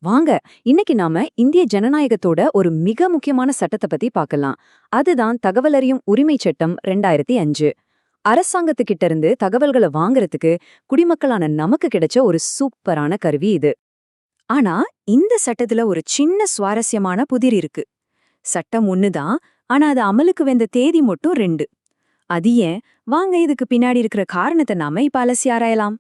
வாங்க, இன்னைக்கு நாம இந்திய ஜனநாயகத்தோட ஒரு மிக முக்கியமான சட்டத்தை பத்தி பார்க்கலாம். அதுதான் தகவல் அறியும் உரிமை சட்டம் 2005. அரசாங்கத்துக்கிட்ட இருந்து தகவல்களை வாங்குறதுக்கு குடிமக்களான நமக்கு கிடைச்ச ஒரு சூப்பரான கருவி இது. ஆனா இந்த சட்டத்துல ஒரு சின்ன சுவாரஸ்யமான புதிர் இருக்கு. சட்டம் ஒண்ணுதான், ஆனா அது அமலுக்கு வந்த தேதி மட்டும் 2. அது ஏன்? வாங்க இதுக்கு பின்னாடி இருக்கிற காரணத்தை நாம இப்ப அலசி ஆராயலாம்.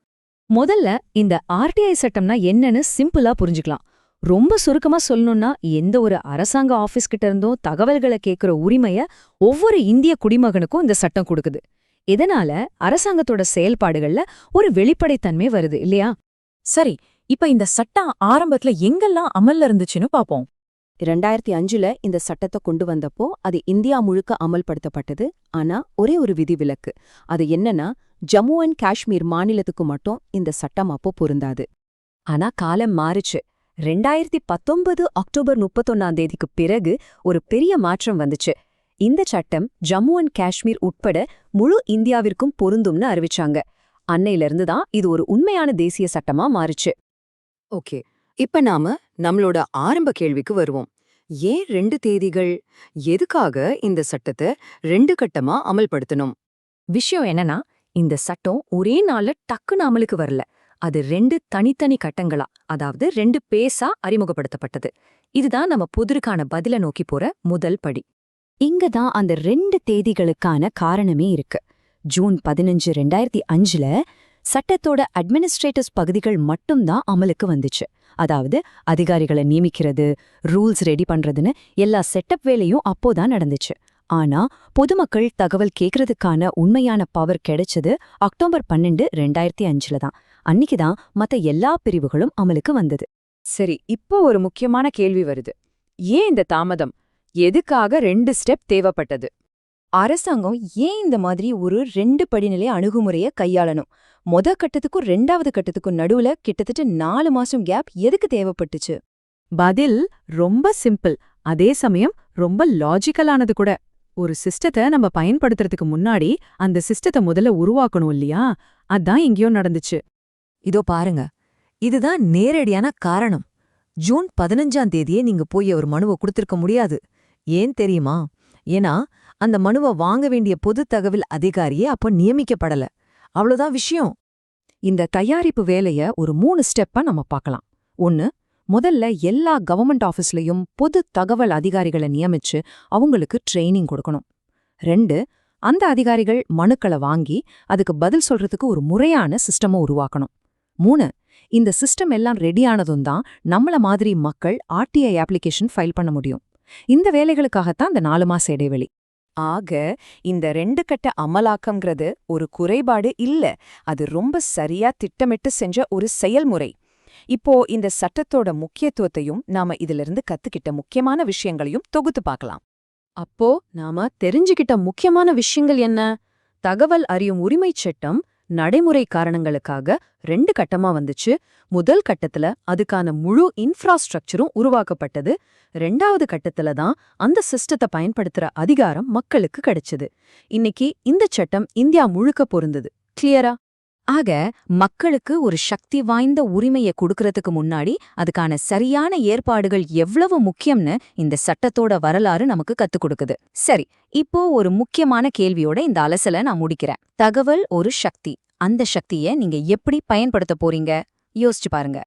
முதல்ல இந்த ஆர்டிஐ சட்டம்னா என்னன்னு சிம்பிளா புரிஞ்சுக்கலாம். ரொம்ப சுருக்கமா சொல்லணும்னா, எந்த ஒரு அரசாங்க ஆபீஸ் கிட்ட இருந்தும் தகவல்களை கேட்கிற உரிமைய ஒவ்வொரு இந்திய குடிமகனுக்கும் இந்த சட்டம் கொடுக்குது. இதனால அரசாங்கத்தோட செயல்பாடுகள்ல ஒரு வெளிப்படைத்தன்மை வருது இல்லையா? சரி, இப்ப இந்த சட்டம் ஆரம்பத்துல எங்கெல்லாம் அமல்ல இருந்துச்சுன்னு பாப்போம். 2005ல இந்த சட்டத்தை கொண்டு வந்தப்போ அது இந்தியா முழுக்க அமல்படுத்தப்பட்டது. ஆனா ஒரே ஒரு விதிவிலக்கு. அது என்னன்னா, ஜம்மு அண்ட் காஷ்மீர் மாநிலத்துக்கு மட்டும் இந்த சட்டம் அப்போ பொருந்தாது. ஆனா காலம் மாறுச்சு. 2019 அக்டோபர் 31 பிறகு ஒரு பெரிய மாற்றம் வந்துச்சு. இந்த சட்டம் ஜம்மு அண்ட் காஷ்மீர் உட்பட முழு இந்தியாவிற்கும் பொருந்தும்னு அறிவிச்சாங்க. அன்னையிலிருந்து தான் இது ஒரு உண்மையான தேசிய சட்டமா மாறுச்சு. ஓகே, இப்ப நாம நம்மளோட ஆரம்ப கேள்விக்கு வருவோம். ஏன் 2 தேதிகள்? எதுக்காக இந்த சட்டத்தை 2 கட்டமா அமல்படுத்தணும்? விஷயம் என்னன்னா, இந்த சட்டம் ஒரே நாள்ல டக்குன்னு அமலுக்கு வரல. அது 2 தனித்தனி கட்டங்களா, அதாவது 2 பேஸா அறிமுகப்படுத்தப்பட்டது. இதுதான் நம்ம புதிருக்கான பதில நோக்கி போற முதல் படி. இங்க தான் அந்த 2 தேதிகளுக்கான காரணமே இருக்கு. ஜூன் 15, 2005ல சட்டத்தோட அட்மினிஸ்ட்ரேட்டிவ் பகுதிகள் மட்டும்தான் அமலுக்கு வந்துச்சு. அதாவது அதிகாரிகளை நியமிக்கிறது, ரூல்ஸ் ரெடி பண்றதுன்னு எல்லா செட்டப் வேலையும் அப்போதான் நடந்துச்சு. ஆனா பொதுமக்கள் தகவல் கேட்கறதுக்கான உண்மையான பவர் கிடைச்சது அக்டோபர் 12, 2005ல தான். அன்னிக்குதான் மத்த எல்லா பிரிவுகளும் அமலுக்கு வந்தது. சரி, இப்போ ஒரு முக்கியமான கேள்வி வருது. ஏன் இந்த தாமதம்? எதுக்காக 2 ஸ்டெப் தேவைப்பட்டது? அரசாங்கம் ஏன் இந்த மாதிரி ஒரு 2 படிநிலை அணுகுமுறைய கையாளணும்? கட்டத்துக்கும் 2வது கட்டத்துக்கும் நடுவுல கிட்டத்தட்ட 4 மாசம் கேப் எதுக்கு தேவைப்பட்டுச்சு? பதில் ரொம்ப சிம்பிள், அதே சமயம் ரொம்ப லாஜிக்கலானது கூட. ஒரு சிஸ்டத்தை நம்ம பயன்படுத்துறதுக்கு முன்னாடி அந்த சிஸ்டத்தை முதல்ல உருவாக்கணும் இல்லையா? அதான் எங்கேயோ நடந்துச்சு. இதோ பாருங்க, இதுதான் நேரடியான காரணம். ஜூன் 15ஆம் தேதியே நீங்க போய் ஒரு மனுவை கொடுத்திருக்க முடியாது. ஏன் தெரியுமா? ஏன்னா அந்த மனுவை வாங்க வேண்டிய பொது தகவல் அதிகாரியே அப்போ நியமிக்கப்படல. அவ்வளவுதான் விஷயம். இந்த தயாரிப்பு வேலைய ஒரு 3 ஸ்டெப்பா நம்ம பார்க்கலாம். 1, முதல்ல எல்லா கவர்மெண்ட் ஆஃபீஸ்லயும் பொது தகவல் அதிகாரிகளை நியமிச்சு அவங்களுக்கு ட்ரெய்னிங் கொடுக்கணும். 2, அந்த அதிகாரிகள் மனுக்களை வாங்கி அதுக்கு பதில் சொல்றதுக்கு ஒரு முறையான சிஸ்டமை உருவாக்கணும். 3, இந்த சிஸ்டம் எல்லாம் ரெடியானதும் தான் நம்மள மாதிரி மக்கள் ஆர்டிஐ அப்ளிகேஷன் ஃபைல் பண்ண முடியும். இந்த வேலைகளுக்காகத்தான் இந்த 4 மாச இடைவெளி. ஆக இந்த 2 கட்ட அமலாக்கம்ங்கிறது ஒரு குறைபாடு இல்ல, அது ரொம்ப சரியா திட்டமிட்டு செஞ்ச ஒரு செயல்முறை. இப்போ இந்த சட்டத்தோட முக்கியத்துவத்தையும் நாம இதிலிருந்து கத்துக்கிட்ட முக்கியமான விஷயங்களையும் தொகுத்து பார்க்கலாம். அப்போ நாம தெரிஞ்சுக்கிட்ட முக்கியமான விஷயங்கள் என்ன? தகவல் அறியும் உரிமைச் சட்டம் நடைமுறை காரணங்களுக்காக 2 கட்டமா வந்துச்சு. முதல் கட்டத்துல அதுக்கான முழு இன்ஃப்ராஸ்ட்ரக்சரும் உருவாக்கப்பட்டது. 2வது கட்டத்துல தான் அந்த சிஸ்டத்தை பயன்படுத்துற அதிகாரம் மக்களுக்கு கிடைச்சது. இன்னைக்கு இந்த சட்டம் இந்தியா முழுக்க பொருந்தது. கிளியரா? ஆக மக்களுக்கு ஒரு சக்தி வாய்ந்த உரிமையை கொடுக்கறதுக்கு முன்னாடி அதுக்கான சரியான ஏற்பாடுகள் எவ்வளவு முக்கியம்னு இந்த சட்டத்தோட வரலாறு நமக்கு கத்துக் கொடுக்குது. சரி, இப்போ ஒரு முக்கியமான கேள்வியோட இந்த அலசலை நான் முடிக்கிறேன். தகவல் ஒரு சக்தி. அந்த சக்தியை நீங்க எப்படி பயன்படுத்த போறீங்க? யோசிச்சு பாருங்க.